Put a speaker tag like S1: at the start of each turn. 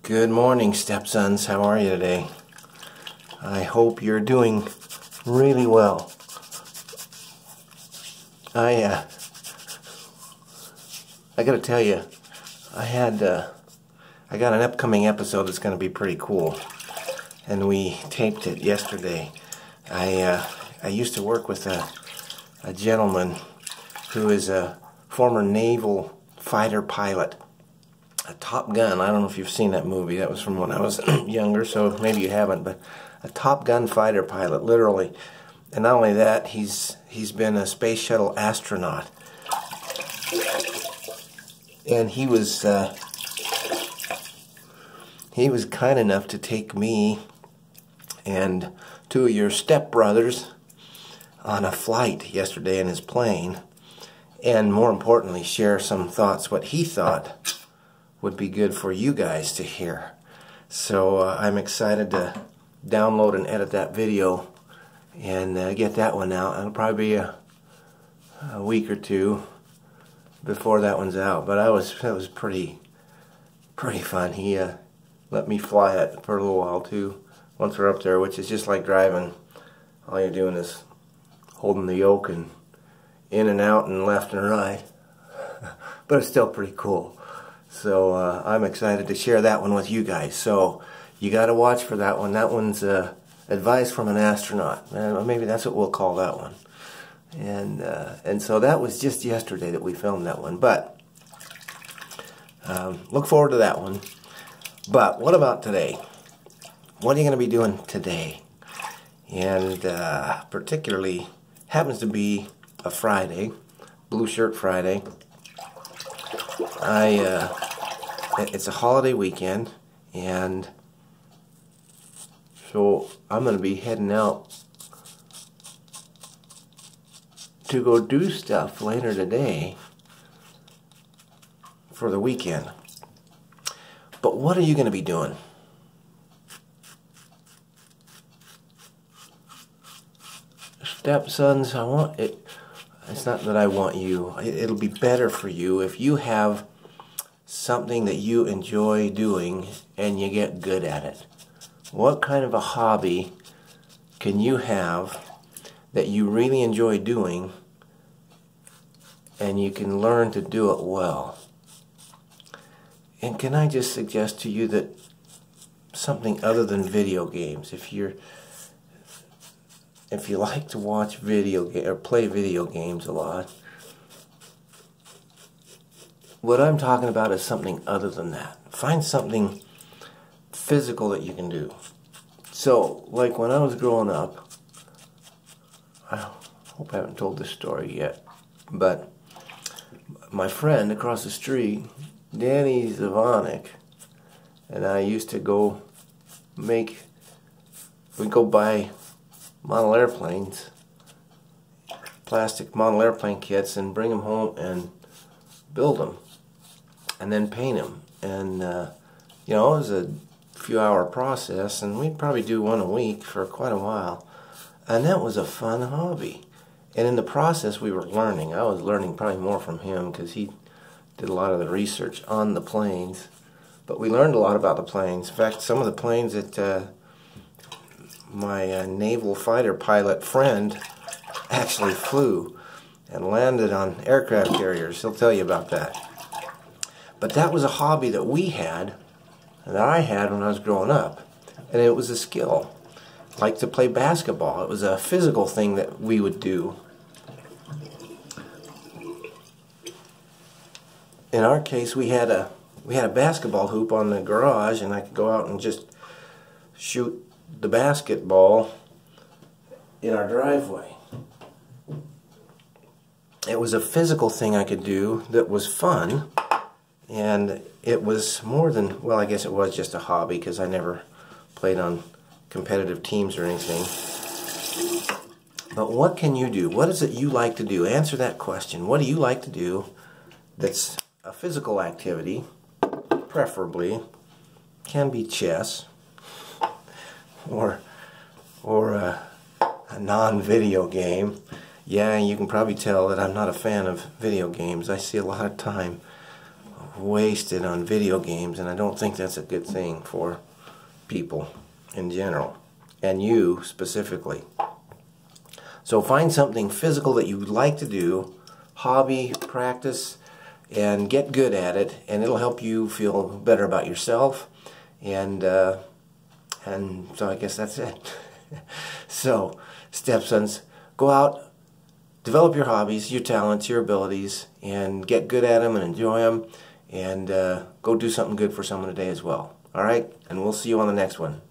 S1: Good morning, stepsons. How are you today? I hope you're doing really well. I gotta tell you, I got an upcoming episode that's gonna be pretty cool, and we taped it yesterday. I used to work with a gentleman who is a former naval fighter pilot. A Top Gun. I don't know if you've seen that movie. That was from when I was younger, so maybe you haven't. But a Top Gun fighter pilot, literally. And not only that, he's been a space shuttle astronaut. And he was kind enough to take me and two of your stepbrothers on a flight yesterday in his plane, and more importantly, share some thoughts, what he thought would be good for you guys to hear. So I'm excited to download and edit that video and get that one out. It'll probably be a week or two before that one's out, but that was pretty fun. He let me fly it for a little while too once we're up there, which is just like driving. All you're doing is holding the yoke and in and out and left and right. But it's still pretty cool. So I'm excited to share that one with you guys. So you got to watch for that one. That one's advice from an astronaut. Maybe that's what we'll call that one. And so that was just yesterday that we filmed that one. But look forward to that one. But what about today? What are you going to be doing today? And particularly happens to be a Friday, Blue Shirt Friday. It's a holiday weekend, and so I'm going to be heading out to go do stuff later today for the weekend. But what are you going to be doing? Stepsons, I want it. It's not that I want you. It'll be better for you if you have something that you enjoy doing and you get good at it. What kind of a hobby can you have that you really enjoy doing and you can learn to do it well? And can I just suggest to you that something other than video games, if you like to watch or play video games a lot, what I'm talking about is something other than that. Find something physical that you can do. So, like when I was growing up, I hope I haven't told this story yet, but my friend across the street, Danny Zavanik, and I used to we'd go buy model airplanes, plastic model airplane kits, and bring them home and build them and then paint them. And you know, it was a few hour process, and we'd probably do one a week for quite a while, and that was a fun hobby. And in the process we were learning. I was learning probably more from him because he did a lot of the research on the planes, but we learned a lot about the planes. In fact, some of the planes that my naval fighter pilot friend actually flew and landed on aircraft carriers. He'll tell you about that. But that was a hobby that we had, that I had when I was growing up, and it was a skill. Like to play basketball. It was a physical thing that we would do. In our case, we had a basketball hoop on the garage, and I could go out and just shoot the basketball in our driveway. It was a physical thing I could do that was fun, and it was more than, well, I guess it was just a hobby because I never played on competitive teams or anything. But what can you do? What is it you like to do? Answer that question. What do you like to do that's a physical activity, preferably? Can be chess or a non-video game. Yeah, you can probably tell that I'm not a fan of video games. I see a lot of time wasted on video games, and I don't think that's a good thing for people in general, and you specifically. So find something physical that you would like to do, hobby, practice, and get good at it, and it'll help you feel better about yourself. And so I guess that's it. So, stepsons, go out, develop your hobbies, your talents, your abilities, and get good at them and enjoy them, and go do something good for someone today as well. All right? And we'll see you on the next one.